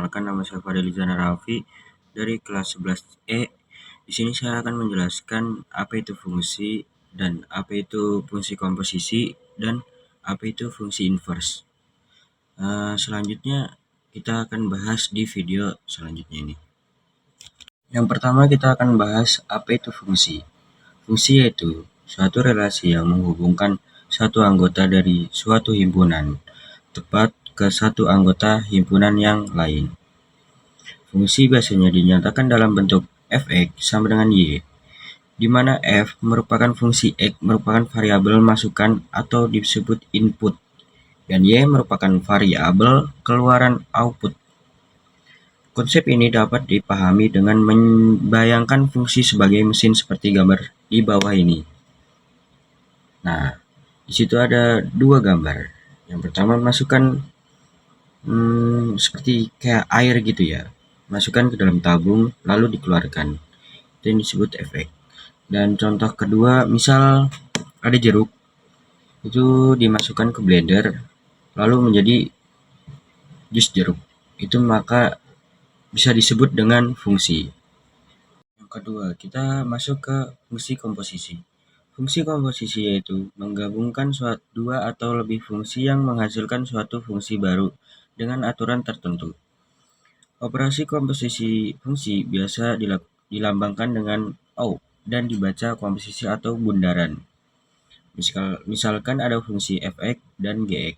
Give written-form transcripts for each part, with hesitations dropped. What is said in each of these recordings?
Perkenalkan, nama saya Fadilizan Raffi dari kelas 11E. Di sini saya akan menjelaskan apa itu fungsi dan apa itu fungsi komposisi dan apa itu fungsi inverse. Selanjutnya kita akan bahas di video selanjutnya ini. Yang pertama kita akan bahas apa itu fungsi. Fungsi yaitu suatu relasi yang menghubungkan satu anggota dari suatu himpunan tepat ke satu anggota himpunan yang lain. Fungsi biasanya dinyatakan dalam bentuk f(x) sama dengan y, di mana f merupakan fungsi x merupakan variabel masukan atau disebut input, dan y merupakan variabel keluaran output. Konsep ini dapat dipahami dengan membayangkan fungsi sebagai mesin seperti gambar di bawah ini. Nah, di situ ada dua gambar. Yang pertama masukkan seperti kayak air gitu ya. Masukkan ke dalam tabung lalu dikeluarkan. Itu yang disebut efek. Dan contoh kedua, misal ada jeruk, itu dimasukkan ke blender lalu menjadi jus jeruk. Itu maka bisa disebut dengan fungsi. Yang kedua, kita masuk ke fungsi komposisi. Fungsi komposisi yaitu menggabungkan dua atau lebih fungsi yang menghasilkan suatu fungsi baru dengan aturan tertentu. Operasi komposisi fungsi biasa dilambangkan dengan O dan dibaca komposisi atau bundaran. Misalkan ada fungsi f(x) dan gx,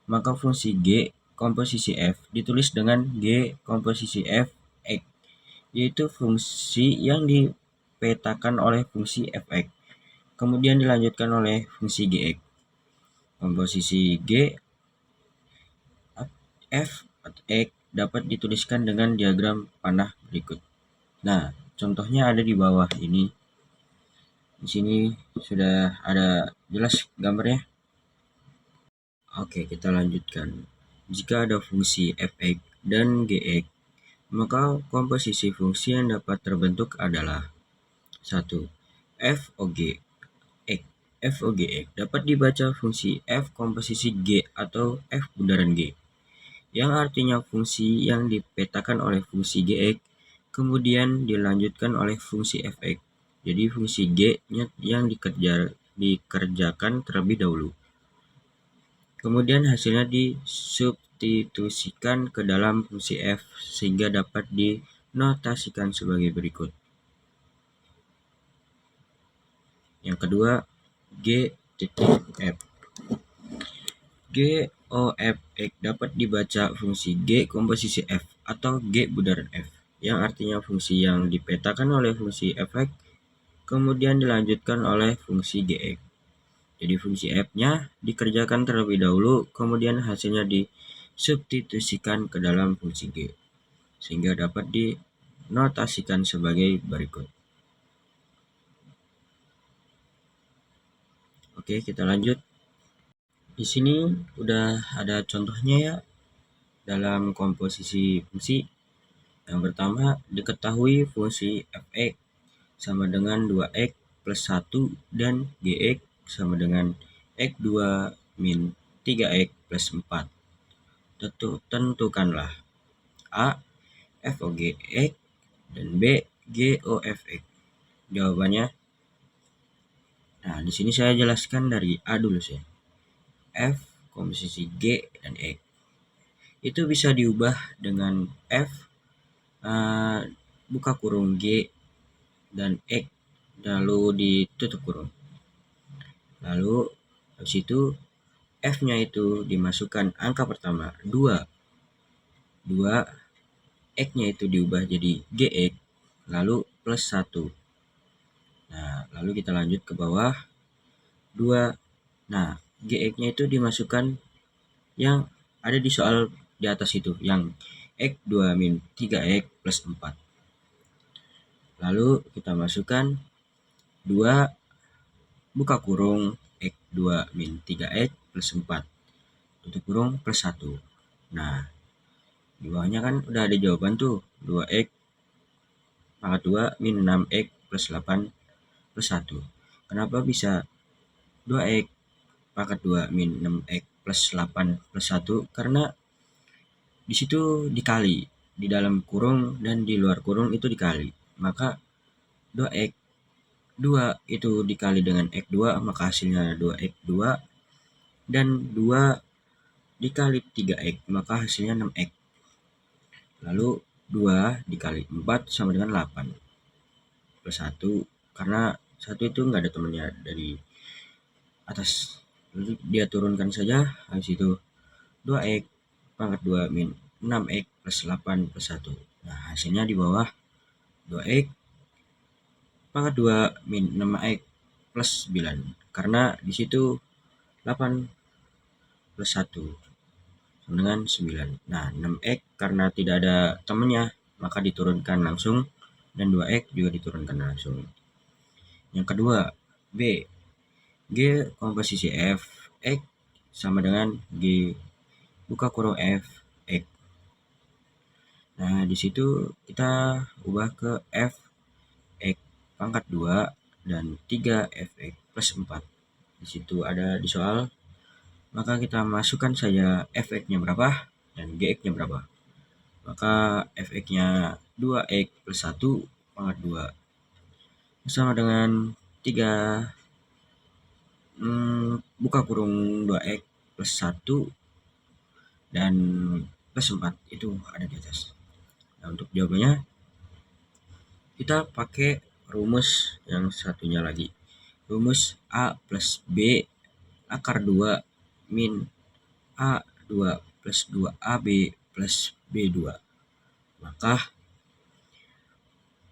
maka fungsi g komposisi f ditulis dengan g komposisi f x, yaitu fungsi yang dipetakan oleh fungsi f(x), kemudian dilanjutkan oleh fungsi gx. Komposisi g f atau x dapat dituliskan dengan diagram panah berikut. Nah, contohnya ada di bawah ini. Di sini sudah ada jelas gambarnya. Oke, kita lanjutkan. Jika ada fungsi f(x) dan gx, maka komposisi fungsi yang dapat terbentuk adalah 1. f(og) x. f(og)x dapat dibaca fungsi f komposisi g atau f bundaran g, yang artinya fungsi yang dipetakan oleh fungsi gx kemudian dilanjutkan oleh fungsi f(x). Jadi fungsi g-nya yang dikerjakan terlebih dahulu. Kemudian hasilnya disubstitusikan ke dalam fungsi f sehingga dapat dinotasikan sebagai berikut. Yang kedua, g(f). g(of(x) dapat dibaca fungsi g komposisi f atau g bundaran f, yang artinya fungsi yang dipetakan oleh fungsi f(x) kemudian dilanjutkan oleh fungsi gx. Jadi fungsi f-nya dikerjakan terlebih dahulu, kemudian hasilnya disubstitusikan ke dalam fungsi g, sehingga dapat dinotasikan sebagai berikut. Oke, kita lanjut. Di sini udah ada contohnya ya dalam komposisi fungsi. Yang pertama, diketahui fungsi f(x) sama dengan 2x plus 1 dan gx sama dengan x2 min 3x plus 4. Tentukanlah A. f(og)x dan B. g(of)x. Jawabannya, nah di sini saya jelaskan dari A dulu sih. F komposisi G dan X itu bisa diubah dengan F buka kurung G dan X lalu ditutup kurung. Lalu habis itu F-nya itu dimasukkan angka pertama 2, X-nya itu diubah jadi GX lalu plus 1. Nah, lalu kita lanjut ke bawah 2. Nah, GX-nya itu dimasukkan yang ada di soal di atas itu, yang x2 min 3x plus 4. Lalu kita masukkan 2 buka kurung x2 min 3x plus 4 tutup kurung plus 1. Nah, di bawahnya kan udah ada jawaban tuh, 2x pangkat 2 min 6x plus 8 plus 1. Kenapa bisa 2x pangkat 2 min 6x plus 8 plus 1? Karena di situ dikali. di dalam kurung dan di luar kurung itu dikali. Maka 2x 2 itu dikali dengan x2, maka hasilnya 2x2, dan 2 dikali 3x, maka hasilnya 6x. Lalu 2 dikali 4 sama dengan 8 plus 1, karena 1 itu nggak ada temannya dari atas. Lalu dia turunkan saja, habis itu 2x pangkat 2 min 6x plus 8 plus 1. Nah, hasilnya di bawah 2x pangkat 2 min 6x plus 9. Karena di situ 8 plus 1 sama dengan 9. Nah, 6x karena tidak ada temannya, maka diturunkan langsung, dan 2x juga diturunkan langsung. Yang kedua, B. G komposisi F, X sama dengan G buka kurung F, X. Nah, di situ kita ubah ke F, X pangkat 2 dan 3Fx plus 4. Di situ ada di soal, maka kita masukkan saja Fx-nya berapa dan Gx-nya berapa. Maka Fx-nya 2x plus 1 pangkat 2 sama dengan 3 buka kurung 2x plus 1 dan plus 4 itu ada di atas. Nah, untuk jawabannya kita pakai rumus yang satunya lagi. Rumus A plus B akar 2 min A2 plus 2AB plus B2. Maka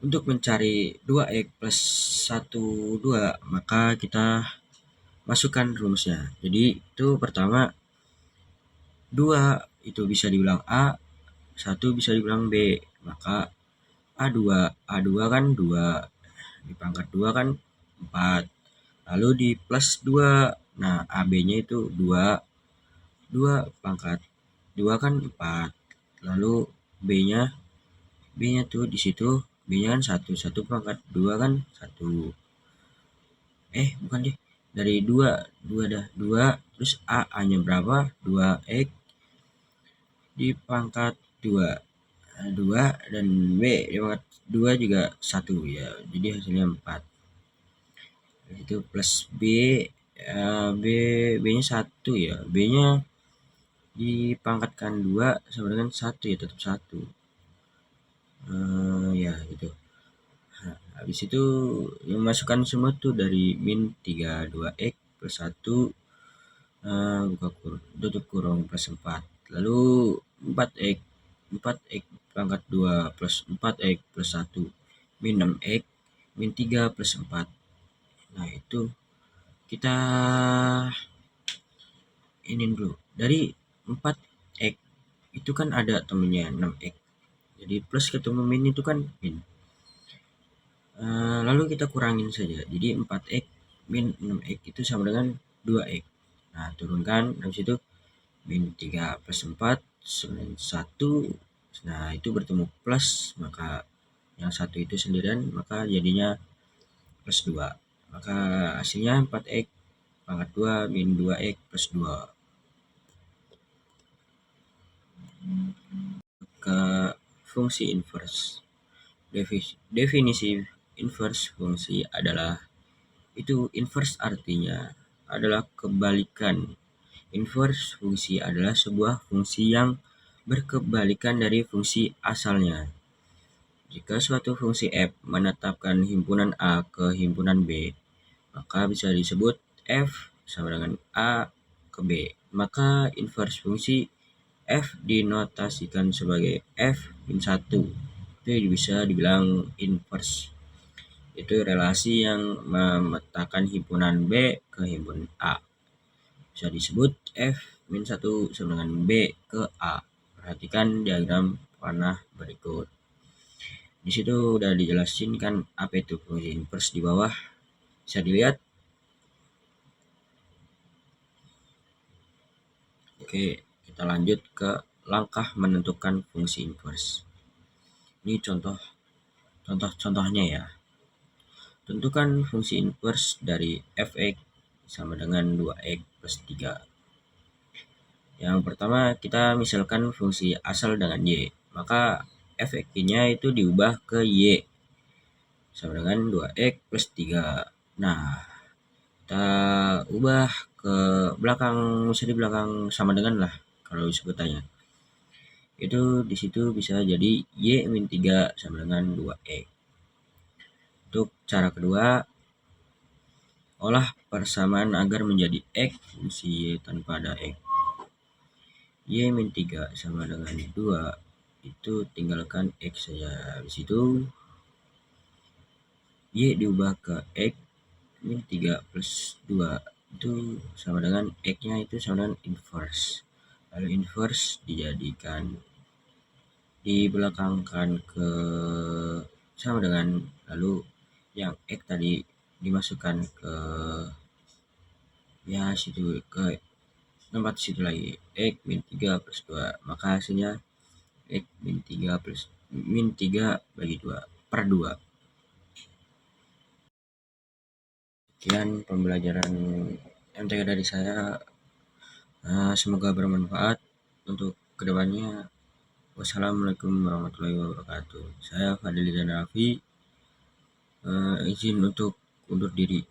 untuk mencari 2x plus 12, maka kita masukkan rumusnya. Jadi itu pertama 2 itu bisa dibilang A, 1 bisa dibilang B. Maka A2 kan 2, di pangkat 2 kan 4. Lalu di plus 2, nah AB-nya itu 2 pangkat 2 kan 4. Lalu B-nya tuh di situ, B-nya kan 1 pangkat 2 kan 1. Bukan deh. Dari 2 dah 2, terus A-nya berapa? 2x di pangkat 2. 2 dan B di pangkat 2 juga 1 ya. Jadi hasilnya 4. Itu plus B, B-nya 1 ya. B-nya dipangkatkan 2 sama dengan 1 ya, tetap 1. Ya gitu. Nah, habis itu yang masukkan semua tuh dari min 32x plus 1 buka kurung, tutup kurung plus 4. Lalu 4x pangkat 2 plus 4x plus 1 min 6x min 3 plus 4. Nah, itu kita ini dulu. Dari 4x itu kan ada temennya 6x. Jadi plus ketemu min itu kan min. Lalu kita kurangin saja. Jadi 4x min 6x itu sama dengan 2x. Nah, turunkan, habis itu min 3 plus 4 sama dengan 1. Nah, itu bertemu plus, maka yang satu itu sendirian, maka jadinya plus 2. Maka hasilnya 4x pangkat 2 min 2x plus 2. Ke fungsi inverse. Definisi inverse fungsi adalah, itu inverse artinya adalah kebalikan. Inverse fungsi adalah sebuah fungsi yang berkebalikan dari fungsi asalnya. Jika suatu fungsi f menetapkan himpunan A ke himpunan B, maka bisa disebut f sama dengan A ke B. Maka inverse fungsi f dinotasikan sebagai f min 1. Itu bisa dibilang inverse. Itu relasi yang memetakan himpunan B ke himpunan A. Bisa disebut f min 1 sama dengan B ke A. Perhatikan diagram panah berikut. Di situ udah dijelasin kan apa itu fungsi inverse di bawah. Bisa dilihat. Oke, kita lanjut ke langkah menentukan fungsi inverse. Ini contohnya ya. Tentukan fungsi inverse dari fx sama dengan 2x plus 3. Yang pertama kita misalkan fungsi asal dengan y. maka f(x)-nya itu diubah ke y sama dengan 2x plus 3. Nah, kita ubah ke belakang, bisa di belakang sama dengan lah kalau sebutannya. Itu di situ bisa jadi y min 3 sama dengan 2x. Untuk cara kedua, olah persamaan agar menjadi x fungsi y tanpa ada x. Y min 3 sama dengan 2, itu tinggalkan x saja. Di situ y diubah ke x min 3 plus 2, itu sama dengan x-nya itu sama dengan inverse. Lalu inverse dijadikan, dibelakangkan ke sama dengan, lalu yang x tadi dimasukkan ke ya situ, ke tempat situ lagi, x min 3 plus 2, maka hasilnya x min 3 bagi 2 per 2. Sekian pembelajaran MTK dari saya. Semoga bermanfaat untuk kedepannya. Wassalamualaikum warahmatullahi wabarakatuh. Saya Fadil Zanafi, izin untuk undur diri.